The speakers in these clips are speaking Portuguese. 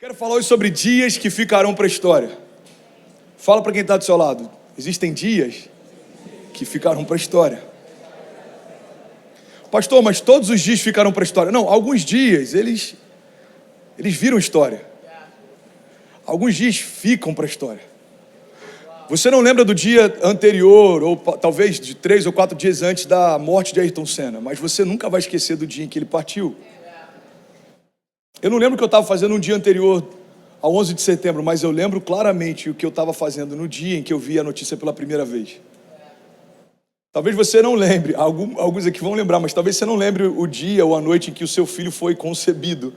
Quero falar hoje sobre dias que ficarão para a história. Fala para quem está do seu lado. Existem dias que ficarão para a história. Pastor, mas todos os dias ficarão para a história. Não, alguns dias eles viram história. Alguns dias ficam para a história. Você não lembra do dia anterior, ou talvez de 3 ou 4 dias antes da morte de Ayrton Senna, mas você nunca vai esquecer do dia em que ele partiu. Eu não lembro o que eu estava fazendo no dia anterior ao 11 de setembro, mas eu lembro claramente o que eu estava fazendo no dia em que eu vi a notícia pela primeira vez. Talvez você não lembre, alguns aqui vão lembrar, mas talvez você não lembre o dia ou a noite em que o seu filho foi concebido,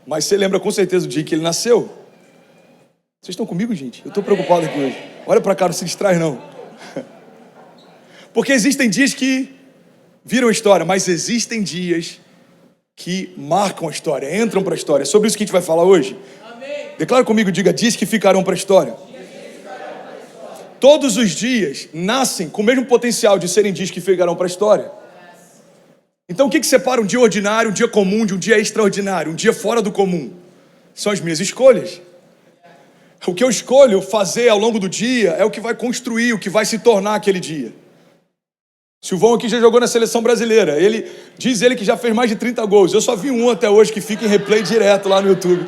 mas você lembra com certeza o dia em que ele nasceu. Vocês estão comigo, gente? Eu estou preocupado aqui hoje. Olha para cá, não se distrai não. Porque existem dias que viram história, mas existem dias que marcam a história, entram para a história. É sobre isso que a gente vai falar hoje. Amém. Declara comigo, diga, dias que ficarão para a história. Todos os dias nascem com o mesmo potencial de serem dias que ficarão para a história. Então o que separa um dia ordinário, um dia comum, de um dia extraordinário, um dia fora do comum? São as minhas escolhas. O que eu escolho fazer ao longo do dia é o que vai construir, o que vai se tornar aquele dia. Silvão aqui já jogou na seleção brasileira. Diz ele que já fez mais de 30 gols. Eu só vi um até hoje que fica em replay direto lá no YouTube.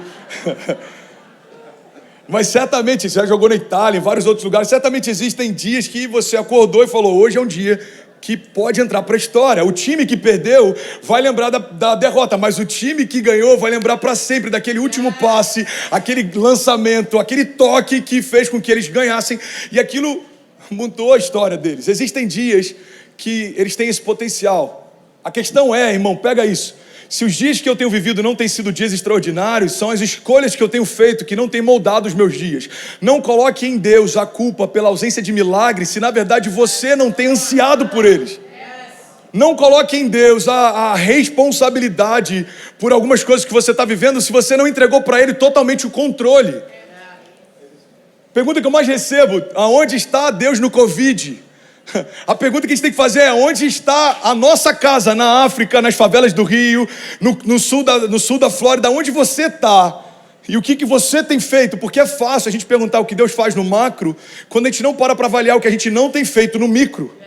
Mas certamente, você já jogou na Itália, em vários outros lugares, certamente existem dias que você acordou e falou, hoje é um dia que pode entrar para a história. O time que perdeu vai lembrar da derrota, mas o time que ganhou vai lembrar para sempre daquele último passe, aquele lançamento, aquele toque que fez com que eles ganhassem, e aquilo mudou a história deles. Existem dias que eles têm esse potencial. A questão é, irmão, pega isso. Se os dias que eu tenho vivido não têm sido dias extraordinários, são as escolhas que eu tenho feito que não têm moldado os meus dias. Não coloque em Deus a culpa pela ausência de milagres, se na verdade você não tem ansiado por eles. Não coloque em Deus a responsabilidade por algumas coisas que você está vivendo, se você não entregou para Ele totalmente o controle. Pergunta que eu mais recebo, aonde está Deus no Covid? A pergunta que a gente tem que fazer é, onde está a nossa casa na África, nas favelas do Rio, no sul da Flórida, onde você está? E o que você tem feito? Porque é fácil a gente perguntar o que Deus faz no macro, quando a gente não para avaliar o que a gente não tem feito no micro.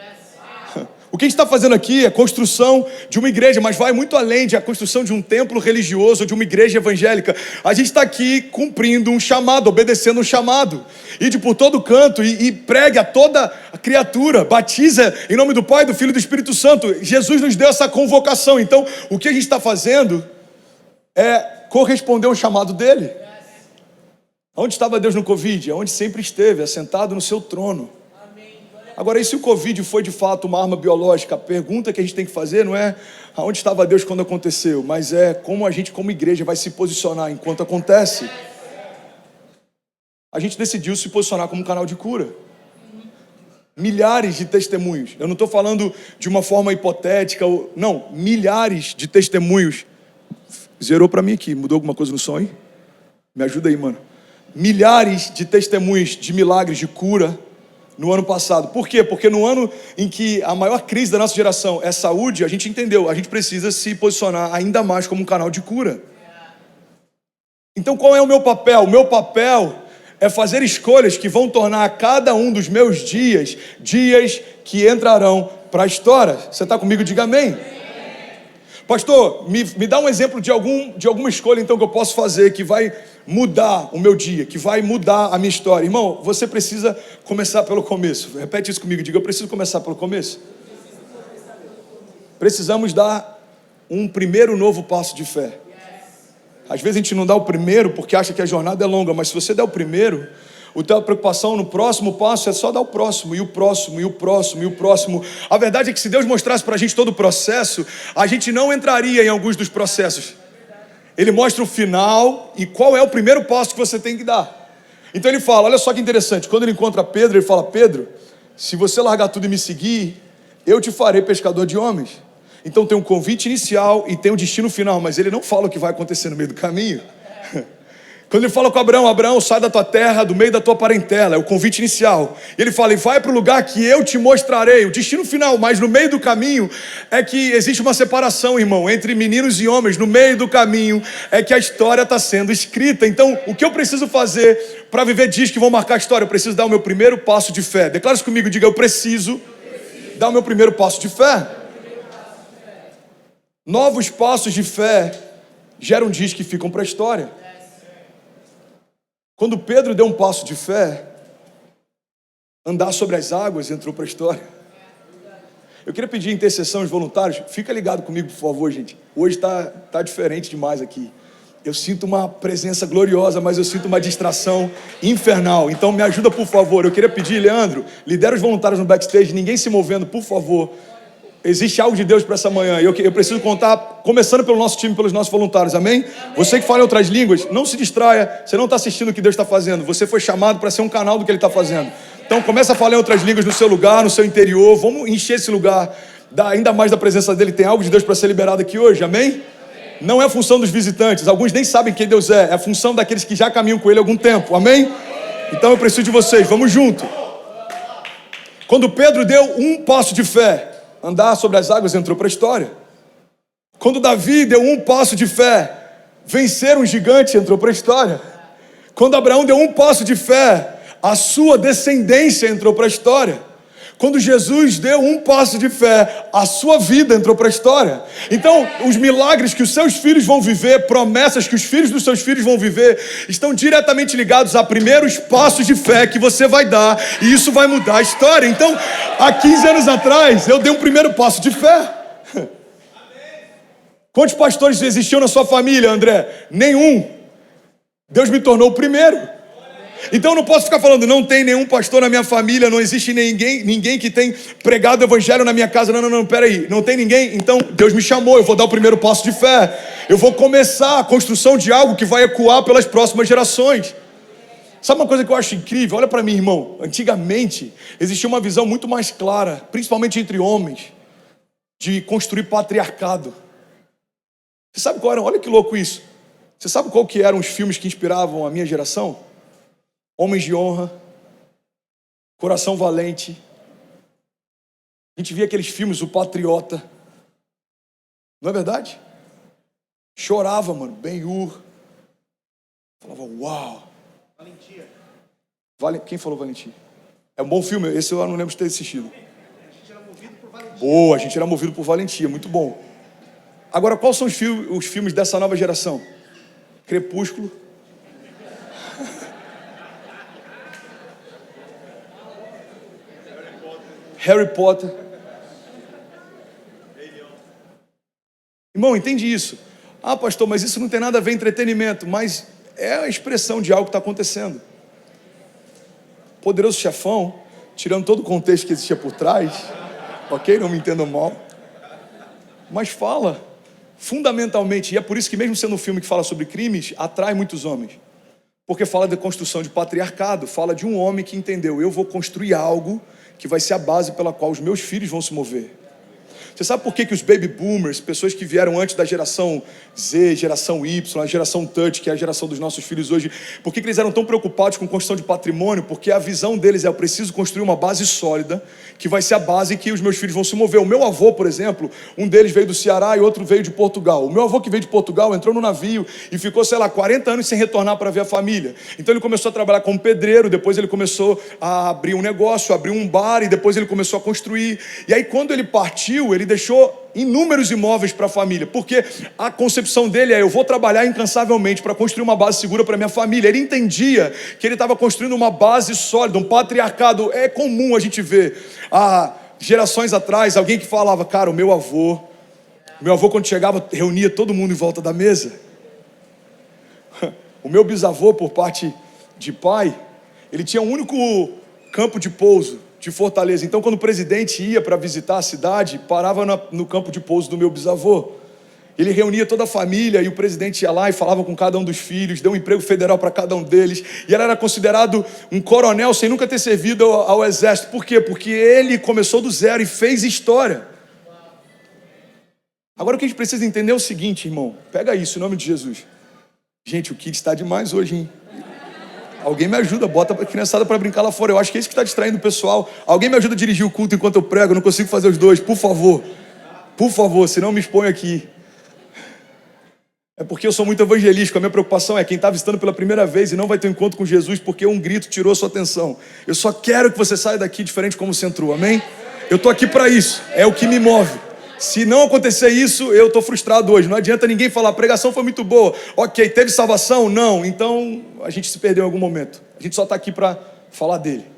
O que a gente está fazendo aqui é construção de uma igreja, mas vai muito além de a construção de um templo religioso, de uma igreja evangélica. A gente está aqui cumprindo um chamado, obedecendo um chamado. Ide por todo canto e pregue a toda a criatura. Batiza em nome do Pai, do Filho e do Espírito Santo. Jesus nos deu essa convocação. Então, o que a gente está fazendo é corresponder ao chamado dele. Onde estava Deus no Covid? Onde sempre esteve, assentado no seu trono. Agora, e se o Covid foi de fato uma arma biológica? A pergunta que a gente tem que fazer não é aonde estava Deus quando aconteceu, mas é como a gente, como igreja, vai se posicionar enquanto acontece. A gente decidiu se posicionar como um canal de cura. Milhares de testemunhos. Eu não estou falando de uma forma hipotética, não, milhares de testemunhos. Zerou para mim aqui, mudou alguma coisa no som aí? Me ajuda aí, mano. Milhares de testemunhos de milagres, de cura, no ano passado. Por quê? Porque no ano em que a maior crise da nossa geração é saúde, a gente entendeu, a gente precisa se posicionar ainda mais como um canal de cura. Então qual é o meu papel? O meu papel é fazer escolhas que vão tornar cada um dos meus dias que entrarão para a história. Você está comigo? Diga amém. Pastor, me dá um exemplo de alguma escolha então que eu posso fazer que vai mudar o meu dia, que vai mudar a minha história. Irmão, você precisa começar pelo começo. Repete isso comigo, diga, eu preciso começar pelo começo. Precisamos dar um primeiro novo passo de fé. Às vezes a gente não dá o primeiro porque acha que a jornada é longa, mas se você der o primeiro, a tua preocupação no próximo passo é só dar o próximo, e o próximo, e o próximo, e o próximo. A verdade é que se Deus mostrasse para a gente todo o processo, a gente não entraria em alguns dos processos. Ele mostra o final e qual é o primeiro passo que você tem que dar. Então ele fala, olha só que interessante, quando ele encontra Pedro, ele fala, Pedro, se você largar tudo e me seguir, eu te farei pescador de homens. Então tem um convite inicial e tem um destino final, mas ele não fala o que vai acontecer no meio do caminho. Quando ele fala com Abraão, Abraão, sai da tua terra, do meio da tua parentela, é o convite inicial. E ele fala, e vai para o lugar que eu te mostrarei, o destino final, mas no meio do caminho é que existe uma separação, irmão, entre meninos e homens. No meio do caminho é que a história está sendo escrita. Então, o que eu preciso fazer para viver dias que vão marcar a história? Eu preciso dar o meu primeiro passo de fé. Declara isso comigo, diga, eu preciso dar o meu primeiro passo de fé. Novos passos de fé geram dias que ficam para a história. Quando Pedro deu um passo de fé, andar sobre as águas entrou para a história. Eu queria pedir intercessão aos voluntários. Fica ligado comigo, por favor, gente. Hoje tá diferente demais aqui. Eu sinto uma presença gloriosa, mas eu sinto uma distração infernal. Então me ajuda, por favor. Eu queria pedir, Leandro, lidera os voluntários no backstage. Ninguém se movendo, por favor. Existe algo de Deus para essa manhã. Eu preciso contar, começando pelo nosso time, pelos nossos voluntários, amém? Você que fala em outras línguas, não se distraia. Você não está assistindo o que Deus está fazendo. Você foi chamado para ser um canal do que Ele está fazendo. Então começa a falar em outras línguas no seu lugar, no seu interior. Vamos encher esse lugar ainda mais da presença dEle. Tem algo de Deus para ser liberado aqui hoje, amém? Não é função dos visitantes. Alguns nem sabem quem Deus é. É função daqueles que já caminham com Ele há algum tempo, amém? Então eu preciso de vocês. Vamos junto. Quando Pedro deu um passo de fé, andar sobre as águas entrou para a história. Quando Davi deu um passo de fé, vencer um gigante entrou para a história. Quando Abraão deu um passo de fé, a sua descendência entrou para a história. Quando Jesus deu um passo de fé, a sua vida entrou para a história. Então, os milagres que os seus filhos vão viver, promessas que os filhos dos seus filhos vão viver, estão diretamente ligados a primeiros passos de fé que você vai dar, e isso vai mudar a história. Então, há 15 anos atrás, eu dei um primeiro passo de fé. Quantos pastores existiam na sua família, André? Nenhum. Deus me tornou o primeiro. Então eu não posso ficar falando, não tem nenhum pastor na minha família, não existe ninguém que tem pregado o evangelho na minha casa. Não, peraí, não tem ninguém? Então Deus me chamou, eu vou dar o primeiro passo de fé. Eu vou começar a construção de algo que vai ecoar pelas próximas gerações. Sabe uma coisa que eu acho incrível? Olha para mim, irmão. Antigamente existia uma visão muito mais clara, principalmente entre homens, de construir patriarcado. Você sabe qual era? Olha que louco isso. Você sabe qual que eram os filmes que inspiravam a minha geração? Homens de honra, Coração Valente. A gente via aqueles filmes, O Patriota. Não é verdade? Chorava, mano, Ben-Hur. Falava, uau. Valentia. Quem falou Valentia? É um bom filme, esse eu não lembro de ter assistido. A gente era movido por valentia. Boa, a gente era movido por valentia, muito bom. Agora, quais são os filmes dessa nova geração? Crepúsculo. Harry Potter. Irmão, entende isso? Ah, pastor, mas isso não tem nada a ver com entretenimento. Mas é a expressão de algo que está acontecendo. Poderoso Chefão, tirando todo o contexto que existia por trás, ok? Não me entendam mal. Mas fala, fundamentalmente, e é por isso que mesmo sendo um filme que fala sobre crimes, atrai muitos homens. Porque fala da construção de patriarcado, fala de um homem que entendeu, eu vou construir algo que vai ser a base pela qual os meus filhos vão se mover. Você sabe por que os baby boomers, pessoas que vieram antes da geração Z, geração Y, a geração Touch, que é a geração dos nossos filhos hoje, por que eles eram tão preocupados com construção de patrimônio? Porque a visão deles é, eu preciso construir uma base sólida, que vai ser a base que os meus filhos vão se mover. O meu avô, por exemplo, um deles veio do Ceará e outro veio de Portugal. O meu avô que veio de Portugal entrou no navio e ficou, 40 anos sem retornar para ver a família. Então ele começou a trabalhar como pedreiro, depois ele começou a abrir um negócio, abrir um bar e depois ele começou a construir. E aí quando ele partiu, ele deixou inúmeros imóveis para a família, porque a concepção dele é, eu vou trabalhar incansavelmente para construir uma base segura para minha família. Ele entendia que ele estava construindo uma base sólida, um patriarcado. É comum a gente ver, há gerações atrás, alguém que falava, cara, o meu avô quando chegava, reunia todo mundo em volta da mesa. O meu bisavô, por parte de pai, ele tinha um único campo de pouso de Fortaleza. Então, quando o presidente ia para visitar a cidade, parava no campo de pouso do meu bisavô. Ele reunia toda a família e o presidente ia lá e falava com cada um dos filhos, deu um emprego federal para cada um deles. E ele era considerado um coronel sem nunca ter servido ao exército. Por quê? Porque ele começou do zero e fez história. Agora o que a gente precisa entender é o seguinte, irmão. Pega isso, em nome de Jesus. Gente, o Kids está demais hoje, hein? Alguém me ajuda, bota a criançada para brincar lá fora. Eu acho que é isso que está distraindo o pessoal. Alguém me ajuda a dirigir o culto enquanto eu prego. Eu não consigo fazer os dois, por favor. Por favor, senão me exponho aqui. É porque eu sou muito evangelístico. A minha preocupação é quem está visitando pela primeira vez e não vai ter um encontro com Jesus porque um grito tirou sua atenção. Eu só quero que você saia daqui diferente como você entrou, amém? Eu estou aqui para isso, é o que me move. Se não acontecer isso, eu estou frustrado hoje. Não adianta ninguém falar, a pregação foi muito boa. Ok, teve salvação? Não. Então, a gente se perdeu em algum momento. A gente só está aqui para falar dele.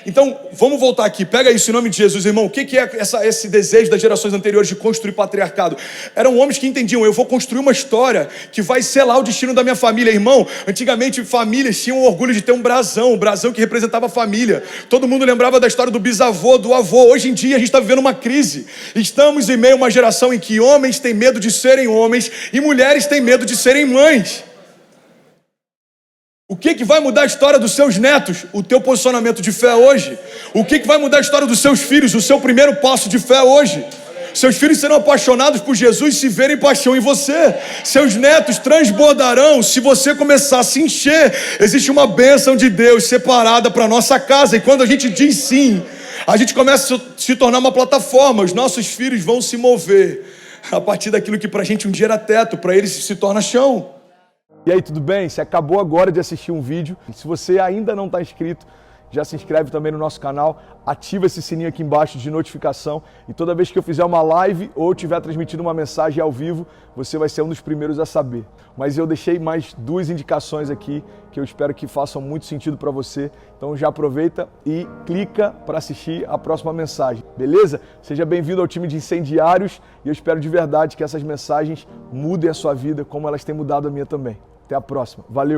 Então, vamos voltar aqui. Pega isso em nome de Jesus, irmão. O que é esse desejo das gerações anteriores de construir patriarcado? Eram homens que entendiam, eu vou construir uma história que vai selar o destino da minha família. Irmão, antigamente famílias tinham o orgulho de ter um brasão que representava a família. Todo mundo lembrava da história do bisavô, do avô. Hoje em dia a gente está vivendo uma crise. Estamos em meio a uma geração em que homens têm medo de serem homens e mulheres têm medo de serem mães. O que vai mudar a história dos seus netos? O teu posicionamento de fé hoje. O que vai mudar a história dos seus filhos? O seu primeiro passo de fé hoje. Seus filhos serão apaixonados por Jesus se verem paixão em você. Seus netos transbordarão se você começar a se encher. Existe uma bênção de Deus separada para a nossa casa. E quando a gente diz sim, a gente começa a se tornar uma plataforma. Os nossos filhos vão se mover a partir daquilo que para a gente um dia era teto, para eles se torna chão. E aí, tudo bem? Você acabou agora de assistir um vídeo. E se você ainda não está inscrito, já se inscreve também no nosso canal, ativa esse sininho aqui embaixo de notificação e toda vez que eu fizer uma live ou estiver transmitindo uma mensagem ao vivo, você vai ser um dos primeiros a saber. Mas eu deixei mais 2 indicações aqui que eu espero que façam muito sentido para você. Então já aproveita e clica para assistir a próxima mensagem, beleza? Seja bem-vindo ao time de incendiários e eu espero de verdade que essas mensagens mudem a sua vida como elas têm mudado a minha também. Até a próxima. Valeu!